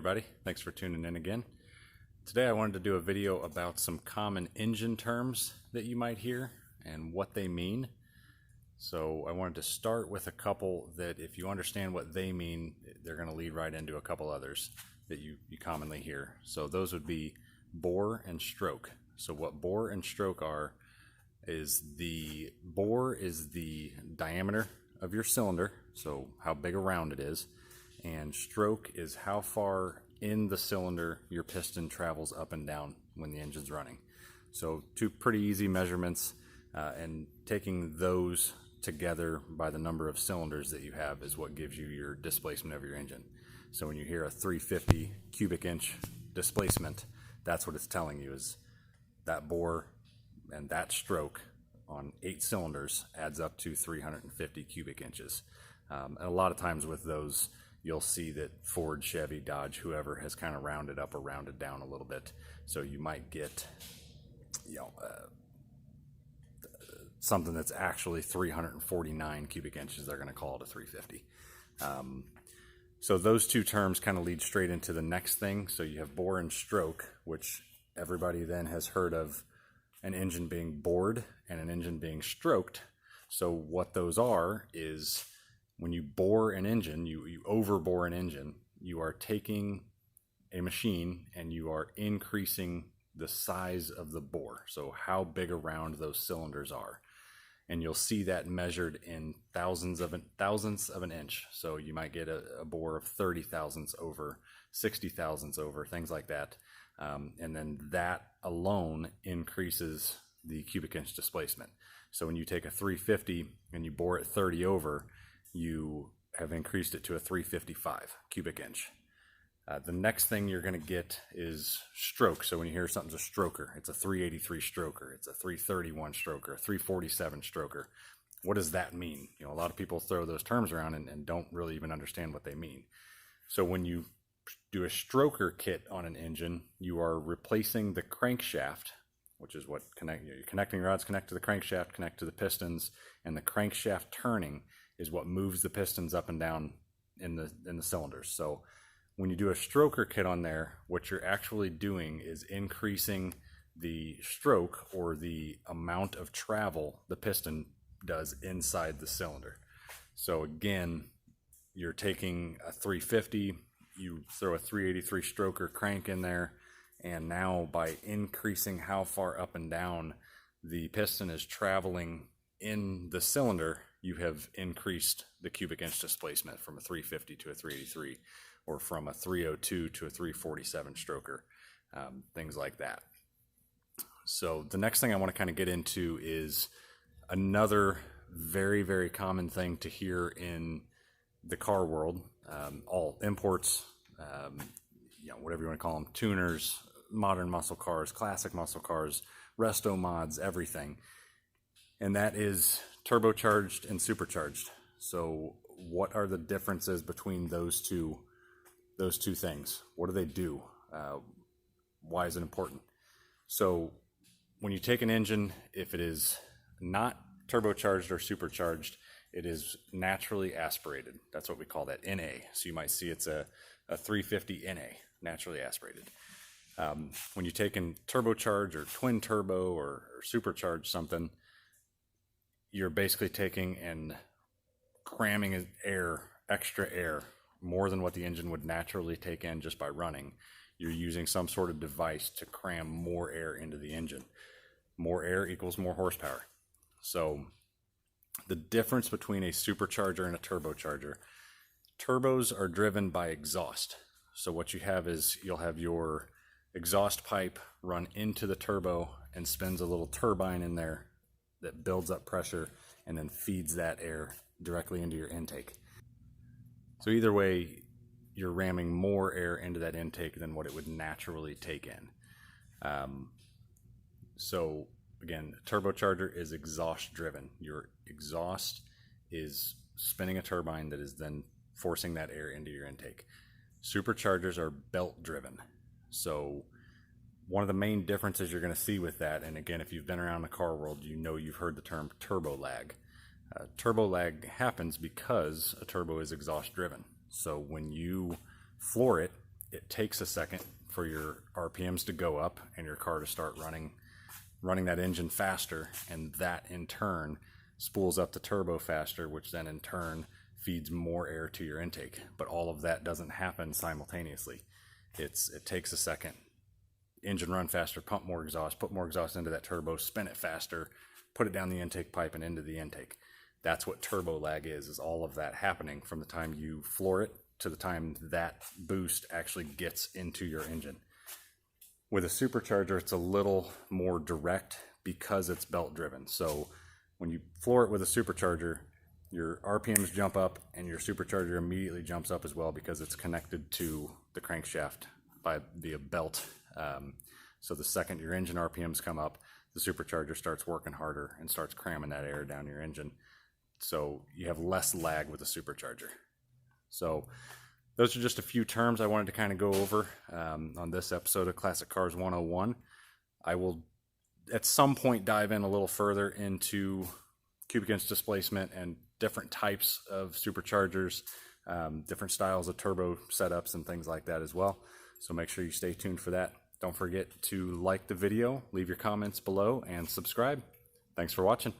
everybody. Thanks for tuning in again. Today I wanted to do a video about some common engine terms that you might hear and what they mean. So I wanted to start with a couple that if you understand what they mean, they're going to lead right into a couple others that you commonly hear. So those would be bore and stroke. So what bore and stroke are is the bore is the diameter of your cylinder, so how big around it is, and stroke is how far in the cylinder your piston travels up and down when the engine's running. So two pretty easy measurements, and taking those together by the number of cylinders that you have is what gives you your displacement of your engine. So when you hear a 350 cubic inch displacement, that's what it's telling you, is that bore and that stroke on 8 cylinders adds up to 350 cubic inches. And a lot of times with those, you'll see that Ford, Chevy, Dodge, whoever has kind of rounded up or rounded down a little bit. So you might get, something that's actually 349 cubic inches. They're going to call it a 350. So those two terms kind of lead straight into the next thing. So you have bore and stroke, which everybody then has heard of an engine being bored and an engine being stroked. So what those are is, when you bore an engine, you overbore an engine, you are taking a machine and you are increasing the size of the bore, so how big around those cylinders are. And you'll see that measured in thousandths of an inch. So you might get a bore of 30 thousandths over, 60 thousandths over, things like that. And then that alone increases the cubic inch displacement. So when you take a 350 and you bore it 30 over, you have increased it to a 355 cubic inch. The next thing you're going to get is stroke. So when you hear something's a stroker, it's a 383 stroker, it's a 331 stroker, a 347 stroker. What does that mean? A lot of people throw those terms around and don't really even understand what they mean. So when you do a stroker kit on an engine, you are replacing the crankshaft, which is what your connecting rods connect to the crankshaft, connect to the pistons, and the crankshaft turning is what moves the pistons up and down in the cylinders. So when you do a stroker kit on there, what you're actually doing is increasing the stroke, or the amount of travel the piston does inside the cylinder. So again, you're taking a 350, you throw a 383 stroker crank in there, and now by increasing how far up and down the piston is traveling in the cylinder, you have increased the cubic inch displacement from a 350 to a 383, or from a 302 to a 347 stroker, things like that. So the next thing I want to kind of get into is another very, very common thing to hear in the car world, all imports, whatever you want to call them, tuners, modern muscle cars, classic muscle cars, resto mods, everything. And that is turbocharged and supercharged. So what are the differences between those two things? What do they do? Why is it important? So when you take an engine, if it is not turbocharged or supercharged, it is naturally aspirated. That's what we call that, NA. So you might see it's a 350 NA, naturally aspirated. When you take in turbocharge or twin turbo or supercharge something, you're basically taking and cramming extra air, more than what the engine would naturally take in just by running. You're using some sort of device to cram more air into the engine. More air equals more horsepower. So the difference between a supercharger and a turbocharger, turbos are driven by exhaust. So what you have is, you'll have your exhaust pipe run into the turbo and spins a little turbine in there that builds up pressure and then feeds that air directly into your intake. So either way, you're ramming more air into that intake than what it would naturally take in. So again, turbocharger is exhaust driven. Your exhaust is spinning a turbine that is then forcing that air into your intake. Superchargers are belt driven. So one of the main differences you're going to see with that, and again, if you've been around the car world, you've heard the term turbo lag. Turbo lag happens because a turbo is exhaust driven. So when you floor it it takes a second for your RPMs to go up and your car to start running that engine faster, and that in turn spools up the turbo faster, which then in turn feeds more air to your intake. But all of that doesn't happen simultaneously. It takes a second. Engine run faster, pump more exhaust, put more exhaust into that turbo, spin it faster, put it down the intake pipe and into the intake. That's what turbo lag is all of that happening from the time you floor it to the time that boost actually gets into your engine. With a supercharger, it's a little more direct because it's belt driven. So when you floor it with a supercharger, your RPMs jump up and your supercharger immediately jumps up as well because it's connected to the crankshaft via belt. So the second your engine RPMs come up, the supercharger starts working harder and starts cramming that air down your engine. So you have less lag with a supercharger. So those are just a few terms I wanted to kind of go over on this episode of Classic Cars 101. I will at some point dive in a little further into cubic inch displacement and different types of superchargers, different styles of turbo setups and things like that as well. So make sure you stay tuned for that. Don't forget to like the video, leave your comments below, and subscribe. Thanks for watching.